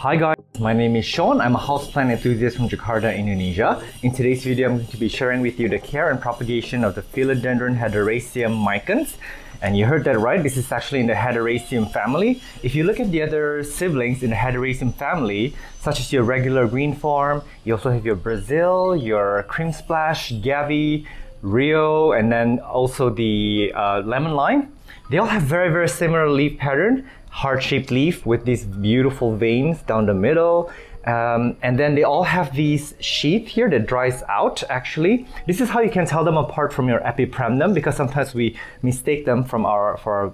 Hi guys, my name is Sean. I'm a houseplant enthusiast from Jakarta, Indonesia. In today's video, I'm going to be sharing with you the care and propagation of the Philodendron Hederaceum Micans. And you heard that right, this is actually in the Hederaceum family. If you look at the other siblings in the Hederaceum family, such as your regular green form, you also have your Brazil, your cream splash, Gavi, Rio, and then also the lemon lime. They all have very similar leaf pattern, heart-shaped leaf with these beautiful veins down the middle. And then they all have these sheath here that dries out actually. This is how you can tell them apart from your epipremnum, because sometimes we mistake them for our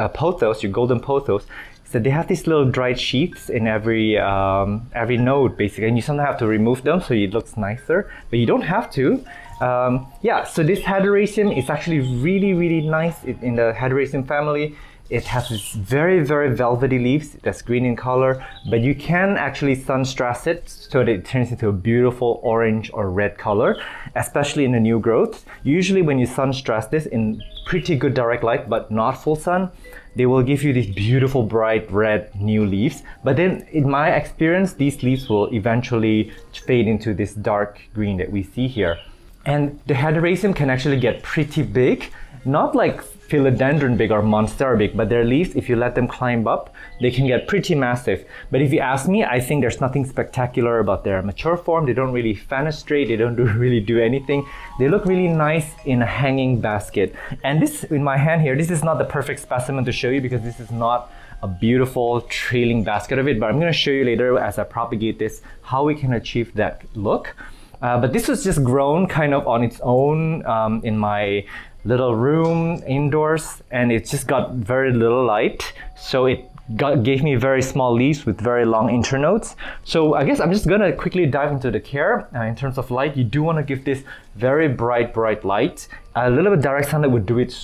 pothos, your golden pothos. So they have these little dried sheaths in every node basically, and you sometimes have to remove them so it looks nicer, but you don't have to. Yeah, so this Hederaceum is actually really nice in the Hederaceum family. It has this very velvety leaves that's green in color, but you can actually sun stress it so that it turns into a beautiful orange or red color, especially in the new growth. Usually when you sun stress this in pretty good direct light but not full sun, they will give you these beautiful bright red new leaves. But then in my experience, these leaves will eventually fade into this dark green that we see here. And the Hederaceum can actually get pretty big, not like Philodendron big or monstera big, but their leaves, if you let them climb up, they can get pretty massive. But if you ask me, I think there's nothing spectacular about their mature form. They don't really fenestrate, they don't really do anything. They look really nice in a hanging basket. And this, in my hand here, this is not the perfect specimen to show you because this is not a beautiful trailing basket of it, but I'm going to show you later as I propagate this how we can achieve that look. But this was just grown kind of on its own in my little room indoors, and it just got very little light, so it gave me very small leaves with very long internodes. So I guess I'm just gonna quickly dive into the care. In terms of light, you do want to give this very bright light. A little bit direct sunlight would do it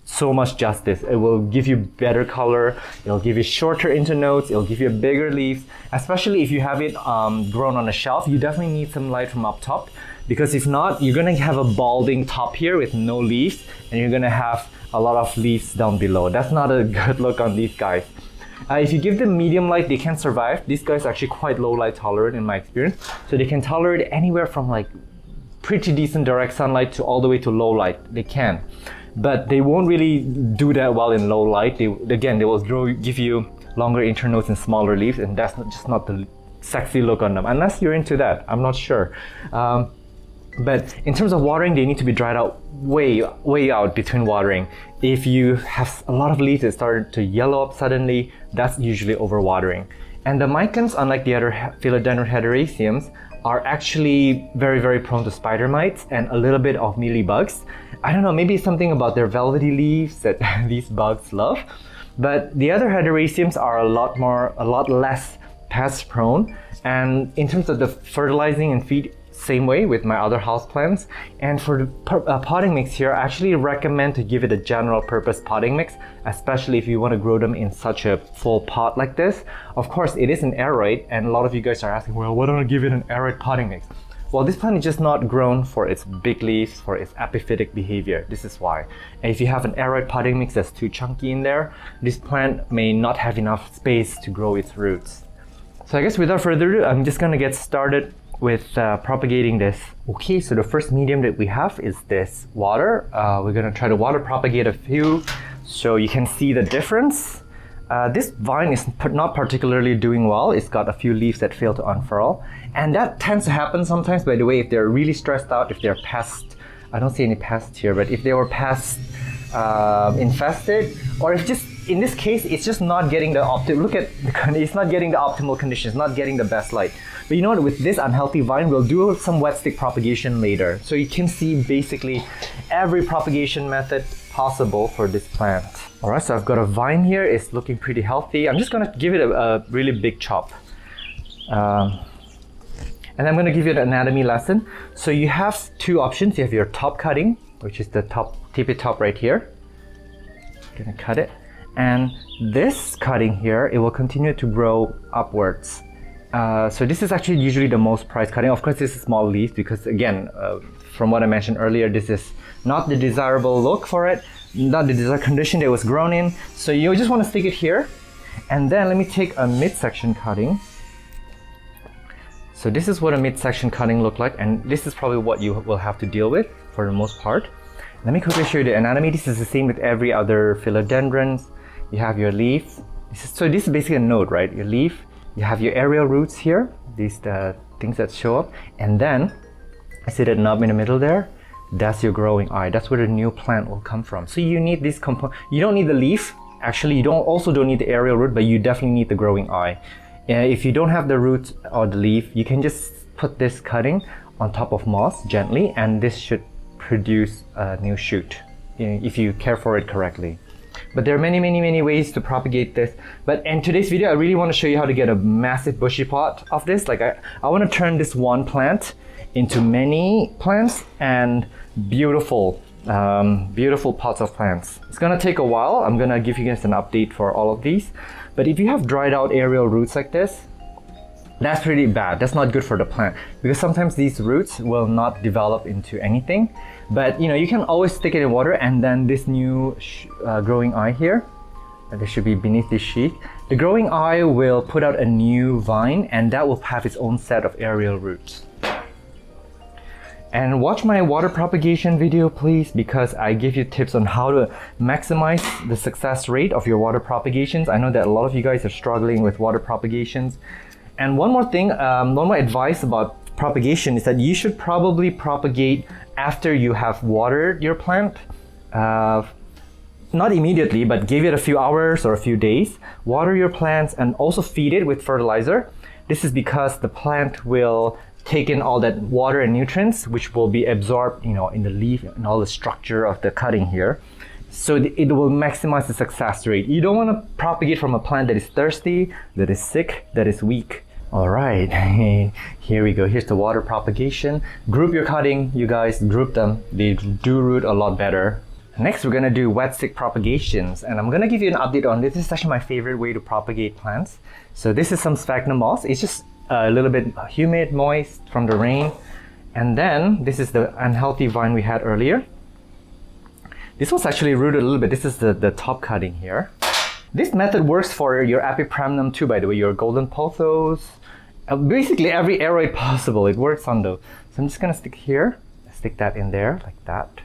so much justice. It will give you better color, it'll give you shorter internodes, it'll give you bigger leaves. Especially if you have it grown on a shelf, you definitely need some light from up top, because if not, you're gonna have a balding top here with no leaves, and you're gonna have a lot of leaves down below. That's not a good look on these guys. If you give them medium light, they can survive. These guys are actually quite low light tolerant in my experience, so they can tolerate anywhere from like pretty decent direct sunlight to all the way to low light. They can. But they won't really do that well in low light. They will give you longer internodes and smaller leaves, and that's just not the sexy look on them, unless you're into that. I'm not sure. But in terms of watering, they need to be dried out way out between watering. If you have a lot of leaves that start to yellow up suddenly, that's usually overwatering. And the Micans, unlike the other Philodendron Hederaceums, are actually very prone to spider mites and a little bit of mealybugs. I don't know, maybe something about their velvety leaves that these bugs love. But the other Hederaceums are a lot less pest prone. And in terms of the fertilizing and feed, same way with my other houseplants. And for the potting mix here, I actually recommend to give it a general purpose potting mix, especially if you want to grow them in such a full pot like this. Of course, it is an aeroid, and a lot of you guys are asking, well, why don't I give it an aeroid potting mix? Well, this plant is just not grown for its big leaves, for its epiphytic behavior. This is why. And if you have an aeroid potting mix that's too chunky in there, this plant may not have enough space to grow its roots. So I guess without further ado, I'm just gonna get started with propagating this. Okay, so the first medium that we have is this water. We're gonna try to water propagate a few so you can see the difference. This vine is not particularly doing well. It's got a few leaves that fail to unfurl. And that tends to happen sometimes, by the way, if they're really stressed out, if they're pest, I don't see any pests here, but if they were pest infested, or if just, in this case, it's just not getting the it's not getting the optimal conditions, not getting the best light. But you know what, with this unhealthy vine, we'll do some wet stick propagation later. So you can see basically every propagation method possible for this plant. All right, so I've got a vine here, it's looking pretty healthy. I'm just gonna give it a really big chop. And I'm gonna give you an anatomy lesson. So you have two options. You have your top cutting, which is the tippy top right here. Gonna cut it. And this cutting here, it will continue to grow upwards. So this is actually usually the most prized cutting. Of course, this is small leaf because again, from what I mentioned earlier, this is not the desirable look for it, not the desired condition that it was grown in. So you just want to stick it here. And then let me take a midsection cutting So this is what a midsection cutting look like, and this is probably what you will have to deal with for the most part. Let me quickly show you the anatomy. This is the same with every other philodendrons. You have your leaf. So this is basically a node, right? Your leaf. You have your aerial roots here. These the things that show up, and then I see that knob in the middle there. That's your growing eye. That's where the new plant will come from. So you need this component. You don't need the leaf. Actually, you also don't need the aerial root, but you definitely need the growing eye. If you don't have the root or the leaf, you can just put this cutting on top of moss gently, and this should produce a new shoot if you care for it correctly. But there are many ways to propagate this. But in today's video, I really want to show you how to get a massive bushy pot of this. Like I want to turn this one plant into many plants and beautiful pots of plants. It's gonna take a while. I'm gonna give you guys an update for all of these. But if you have dried out aerial roots like this, that's really bad. That's not good for the plant, because sometimes these roots will not develop into anything. But you can always stick it in water, and then this new growing eye here, that should be beneath this sheath. The growing eye will put out a new vine, and that will have its own set of aerial roots. And watch my water propagation video, please, because I give you tips on how to maximize the success rate of your water propagations. I know that a lot of you guys are struggling with water propagations. And one more thing, one more advice about propagation is that you should probably propagate after you have watered your plant. Not immediately, but give it a few hours or a few days. Water your plants and also feed it with fertilizer. This is because the plant will take in all that water and nutrients, which will be absorbed, in the leaf and all the structure of the cutting here. So it will maximize the success rate. You don't want to propagate from a plant that is thirsty, that is sick, that is weak. All right, here we go. Here's the water propagation. Group your cutting, you guys, group them. They do root a lot better. Next, we're gonna do wet stick propagations, and I'm gonna give you an update on this. This is actually my favorite way to propagate plants. So this is some sphagnum moss. It's just a little bit humid, moist from the rain. And then this is the unhealthy vine we had earlier. This was actually rooted a little bit. This is the top cutting here. This method works for your epipremnum too, by the way, your golden pothos. Basically every aeroid possible, it works on those. So I'm just gonna stick that in there like that.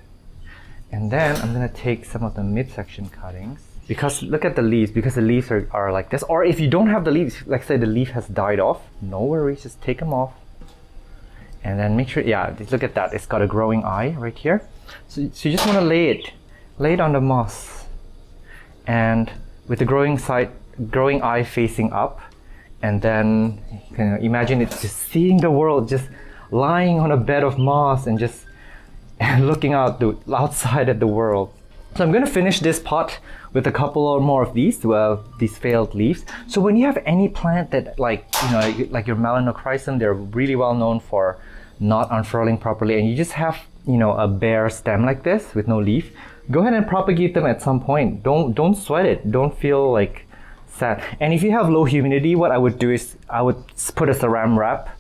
And then I'm gonna take some of the midsection cuttings. Because look at the leaves, because the leaves are like this. Or if you don't have the leaves, like say the leaf has died off, no worries, just take them off. And then make sure, look at that, it's got a growing eye right here. So you just want to lay it on the moss. And with the growing eye facing up. And then imagine it's just seeing the world, just lying on a bed of moss and just looking outside at the world. So I'm going to finish this pot with a couple or more of these failed leaves. So when you have any plant that like your melanochrysum, they're really well known for not unfurling properly, and you just have a bare stem like this with no leaf, go ahead and propagate them at some point. Don't sweat it. Don't feel like sad. And if you have low humidity, what I would do is I would put a saran wrap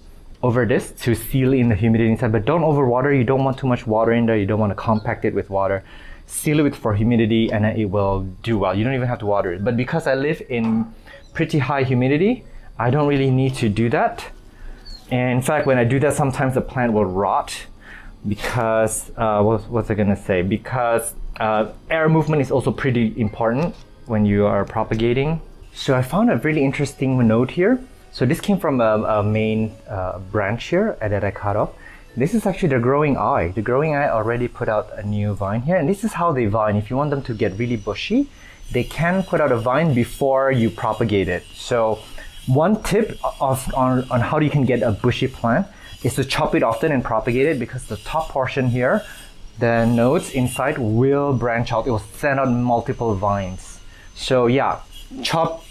over this to seal in the humidity inside, but don't overwater. You don't want too much water in there. You don't want to compact it with water. Seal it for humidity and it will do well. You don't even have to water it. But because I live in pretty high humidity, I don't really need to do that. And in fact, when I do that, sometimes the plant will rot because, what's I gonna say? Because air movement is also pretty important when you are propagating. So I found a really interesting node here. So this came from a main branch here that I cut off. This is actually the growing eye. The growing eye already put out a new vine here, and this is how they vine. If you want them to get really bushy, they can put out a vine before you propagate it. So one tip on how you can get a bushy plant is to chop it often and propagate it, because the top portion here, the nodes inside will branch out. It will send out multiple vines. So yeah,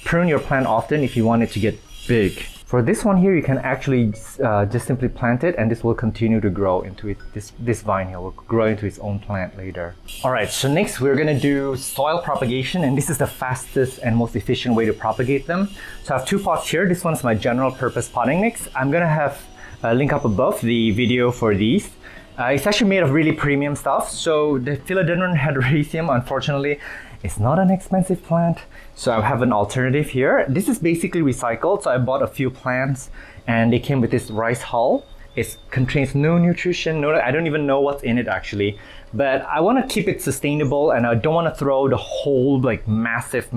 prune your plant often if you want it to get big. For this one here, you can actually just simply plant it, and this will continue to grow into it. This vine here will grow into its own plant later. All right, so next we're gonna do soil propagation, and this is the fastest and most efficient way to propagate them. So I have two pots here. This one's my general purpose potting mix. I'm gonna have a link up above the video for these. It's actually made of really premium stuff. So the Philodendron Hederaceum, unfortunately, It's not an expensive plant, so I have an alternative here. This is basically recycled, so I bought a few plants and they came with this rice hull. It contains no nutrition, I don't even know what's in it actually. But I want to keep it sustainable and I don't want to throw the whole like massive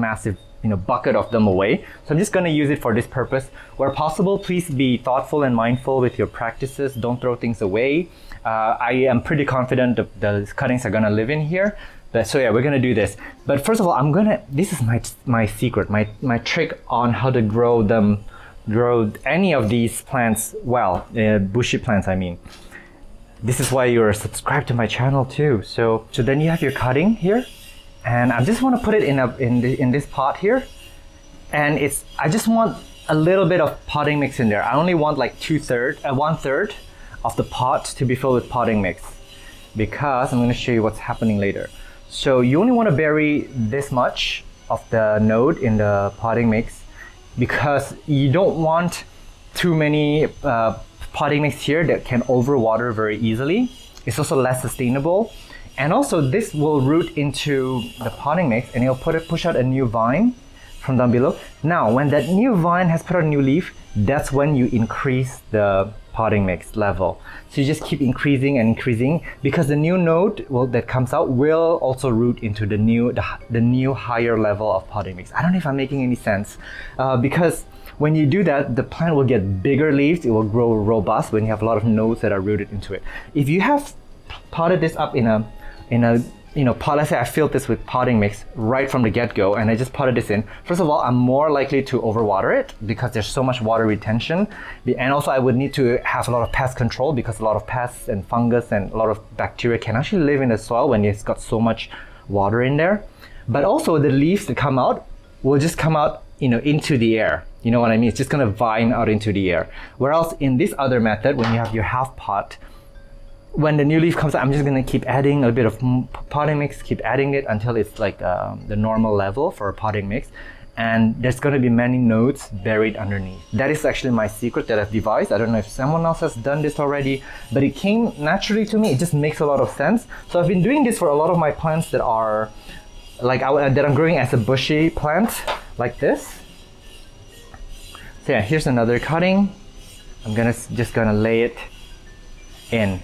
bucket of them away. So I'm just going to use it for this purpose. Where possible, please be thoughtful and mindful with your practices. Don't throw things away. I am pretty confident the cuttings are going to live in here. So yeah, we're going to do this. But first of all, this is my secret, my trick on how to grow any of these plants well, bushy plants I mean. This is why you're subscribed to my channel too. So then you have your cutting here, and I just want to put it in this pot here, and I just want a little bit of potting mix in there. I only want like 1/3 of the pot to be filled with potting mix, because I'm going to show you what's happening later. So you only want to bury this much of the node in the potting mix, because you don't want too many potting mix here that can overwater very easily. It's also less sustainable, and also this will root into the potting mix and it'll push out a new vine from down below. Now when that new vine has put out a new leaf, that's when you increase the potting mix level. So you just keep increasing and increasing, because the new node that comes out will also root into the new higher level of potting mix. I don't know if I'm making any sense, because when you do that, the plant will get bigger leaves. It will grow robust when you have a lot of nodes that are rooted into it. If you have potted this up in a pot, let's say I filled this with potting mix right from the get-go and I just potted this in. First of all, I'm more likely to overwater it because there's so much water retention. And also I would need to have a lot of pest control, because a lot of pests and fungus and a lot of bacteria can actually live in the soil when it's got so much water in there. But also the leaves that come out will just come out into the air. You know what I mean? It's just gonna vine out into the air. Whereas in this other method, when you have your half pot, when the new leaf comes out, I'm just gonna keep adding a bit of potting mix, keep adding it until it's like the normal level for a potting mix. And there's gonna be many nodes buried underneath. That is actually my secret that I've devised. I don't know if someone else has done this already, but it came naturally to me. It just makes a lot of sense. So I've been doing this for a lot of my plants that are that I'm growing as a bushy plant, like this. So yeah, here's another cutting. I'm just gonna lay it in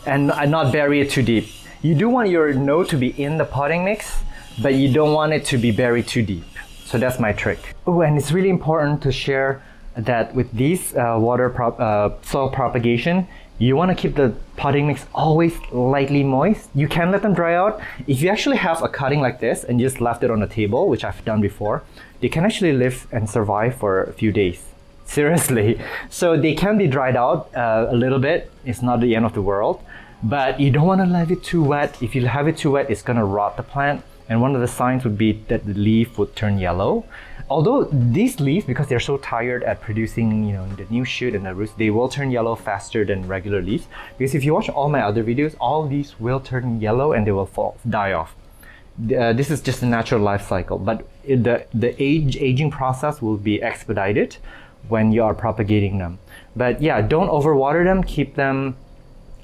and not bury it too deep. You do want your node to be in the potting mix, but you don't want it to be buried too deep. So that's my trick. Oh, and it's really important to share that with these soil propagation, you want to keep the potting mix always lightly moist. You can let them dry out. If you actually have a cutting like this and just left it on a table, which I've done before, they can actually live and survive for a few days. Seriously. So they can be dried out a little bit. It's not the end of the world, but you don't want to leave it too wet. If you have it too wet, it's going to rot the plant. And one of the signs would be that the leaf would turn yellow. Although these leaves, because they're so tired at producing, the new shoot and the roots, they will turn yellow faster than regular leaves. Because if you watch all my other videos, all these will turn yellow and they will die off. This is just a natural life cycle, but the aging process will be expedited when you are propagating them. But yeah, don't overwater them. Keep them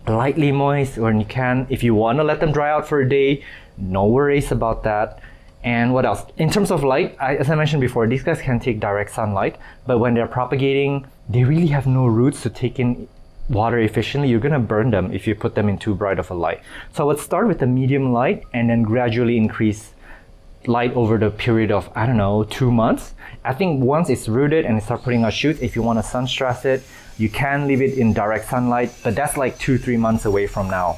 lightly moist when you can. If you want to let them dry out for a day, no worries about that. And what else? In terms of light, as I mentioned before, these guys can take direct sunlight, but when they're propagating, they really have no roots to take in water efficiently. You're gonna burn them if you put them in too bright of a light. So let's start with the medium light and then gradually increase light over the period of, 2 months. I think once it's rooted and it starts putting out shoots, if you want to sun stress it, you can leave it in direct sunlight, but that's like 2-3 months away from now.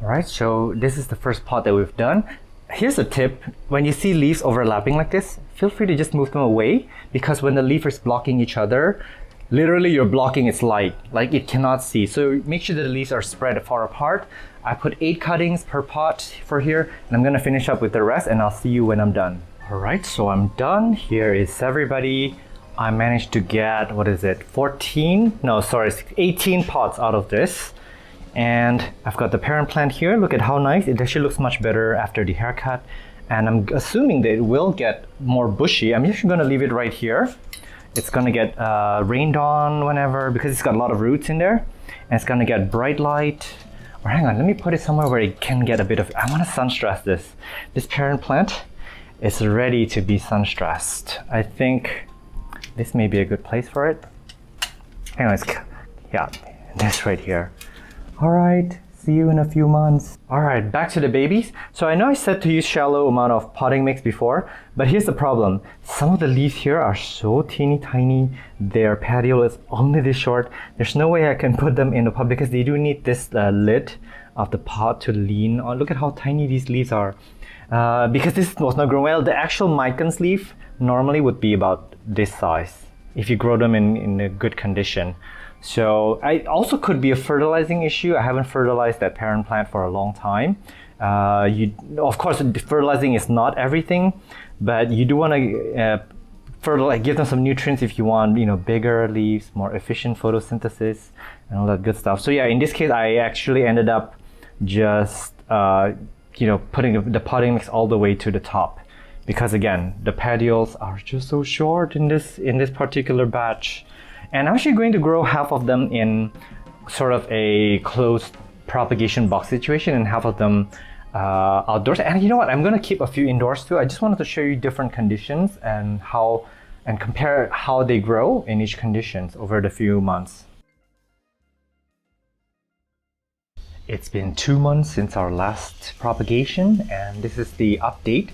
All right, so this is the first pot that we've done. Here's a tip. When you see leaves overlapping like this, feel free to just move them away, because when the leaf is blocking each other, literally you're blocking its light, like it cannot see. So make sure that the leaves are spread far apart. I put 8 cuttings per pot for here, and I'm gonna finish up with the rest, and I'll see you when I'm done. All right, so I'm done. Here is everybody. I managed to get, 18 pots out of this. And I've got the parent plant here. Look at how nice. It actually looks much better after the haircut. And I'm assuming that it will get more bushy. I'm just gonna leave it right here. It's gonna get rained on whenever, because it's got a lot of roots in there. And it's gonna get bright light. Or hang on, let me put it somewhere where it can get a bit of, I wanna sun stress this parent plant. It's ready to be sun stressed. I think this may be a good place for it. Anyways, yeah, this right here. All right, see you in a few months. All right, back to the babies. So I know I said to use shallow amount of potting mix before, but here's the problem. Some of the leaves here are so teeny tiny. Their petiole is only this short. There's no way I can put them in the pot because they do need this lid of the pot to lean on. Look at how tiny these leaves are. Because this was not grown well, the actual Micans leaf normally would be about this size if you grow them in a good condition. So it also could be a fertilizing issue. I haven't fertilized that parent plant for a long time. Of course, fertilizing is not everything, but you do want to give them some nutrients if you want, bigger leaves, more efficient photosynthesis, and all that good stuff. So yeah, in this case, I actually ended up just putting the potting mix all the way to the top, because again, the petioles are just so short in this particular batch. And I'm actually going to grow half of them in sort of a closed propagation box situation and half of them outdoors. And you know what? I'm going to keep a few indoors too. I just wanted to show you different conditions and compare how they grow in each conditions over the few months. It's been 2 months since our last propagation, and this is the update.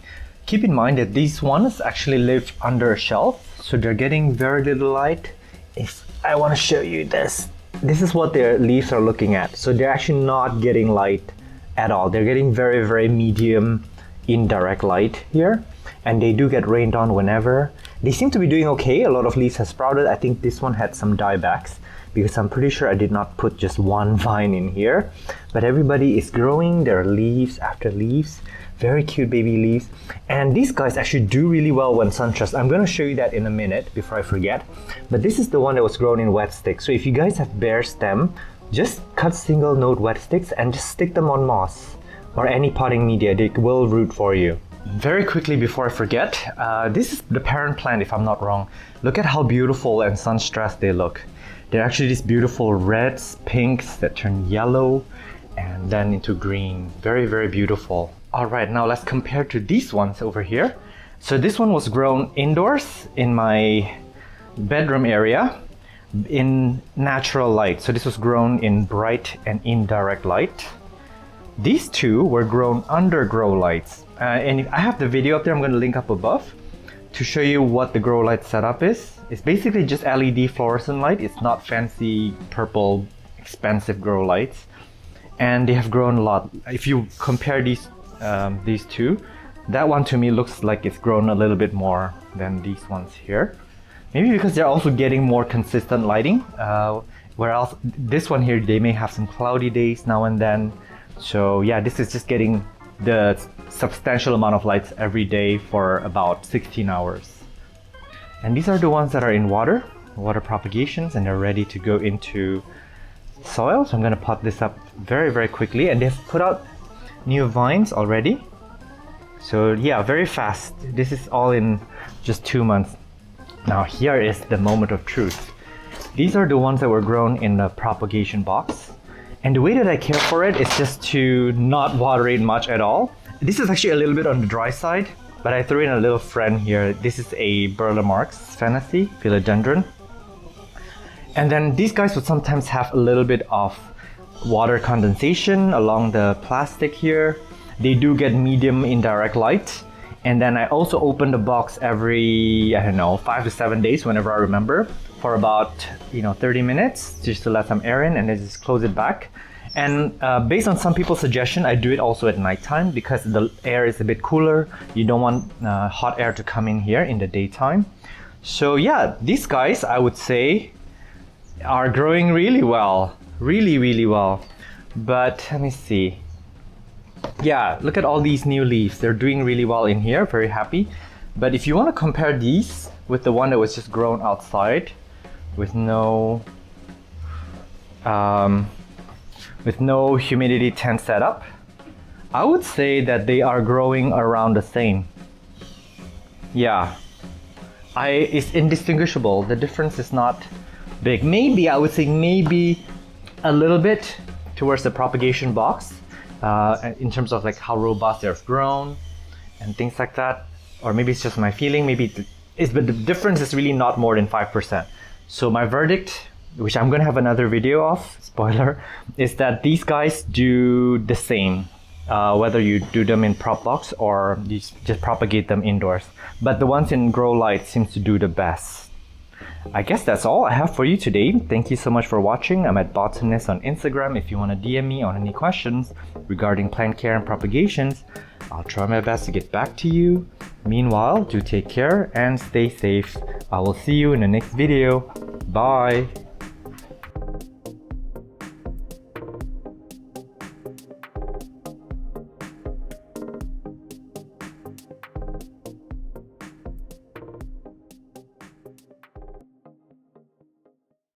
Keep in mind that these ones actually live under a shelf, so they're getting very little light. If I want to show you this is what their leaves are looking at. So they're actually not getting light at all. They're getting very, very medium indirect light here, and they do get rained on whenever. They seem to be doing okay. A lot of leaves have sprouted. I think this one had some diebacks because I'm pretty sure I did not put just one vine in here, but everybody is growing their leaves after leaves. Very cute baby leaves. And these guys actually do really well when sun stressed. I'm going to show you that in a minute before I forget. But this is the one that was grown in wet sticks. So if you guys have bare stem, just cut single node wet sticks and just stick them on moss or any potting media. They will root for you. Very quickly before I forget, this is the parent plant if I'm not wrong. Look at how beautiful and sun stressed they look. They're actually these beautiful reds, pinks that turn yellow and then into green. Very, very beautiful. All right, now let's compare to these ones over here. So this one was grown indoors in my bedroom area in natural light. So this was grown in bright and indirect light. These two were grown under grow lights. And I have the video up there, I'm going to link up above to show you what the grow light setup is. It's basically just LED fluorescent light. It's not fancy purple expensive grow lights. And they have grown a lot. If you compare these two, that one to me looks like it's grown a little bit more than these ones here. Maybe because they're also getting more consistent lighting. Whereas this one here, they may have some cloudy days now and then. So yeah, this is just getting the substantial amount of lights every day for about 16 hours. And these are the ones that are in water propagations, and they're ready to go into soil. So I'm going to pot this up very, very quickly, and they've put out new vines already. So yeah, very fast. This is all in just 2 months. Now here is the moment of truth. These are the ones that were grown in the propagation box. And the way that I care for it is just to not water it much at all. This is actually a little bit on the dry side, but I threw in a little friend here. This is a Burle Marx Fantasy Philodendron. And then these guys would sometimes have a little bit of water condensation along the plastic here. They do get medium indirect light. And then I also open the box every, 5 to 7 days whenever I remember, for about 30 minutes just to let some air in, and then just close it back. And based on some people's suggestion, I do it also at nighttime because the air is a bit cooler. You don't want hot air to come in here in the daytime. So yeah, these guys, I would say, are growing really well. Really, really well. But let me see. Yeah, look at all these new leaves. They're doing really well in here, very happy. But if you want to compare these with the one that was just grown outside with no humidity tent setup, I would say that they are growing around the same. Yeah, it's indistinguishable. The difference is not big. Maybe, I would say maybe a little bit towards the propagation box in terms of like how robust they've grown and things like that. or maybe it's just my feeling, but the difference is really not more than 5%. So my verdict, which I'm gonna have another video of, spoiler, is that these guys do the same, whether you do them in prop box or you just propagate them indoors. But the ones in grow light seems to do the best. I guess that's all I have for you today. Thank you so much for watching. I'm at Botanist on Instagram if you want to DM me on any questions regarding plant care and propagations. I'll try my best to get back to you. Meanwhile, do take care and stay safe. I will see you in the next video. Bye!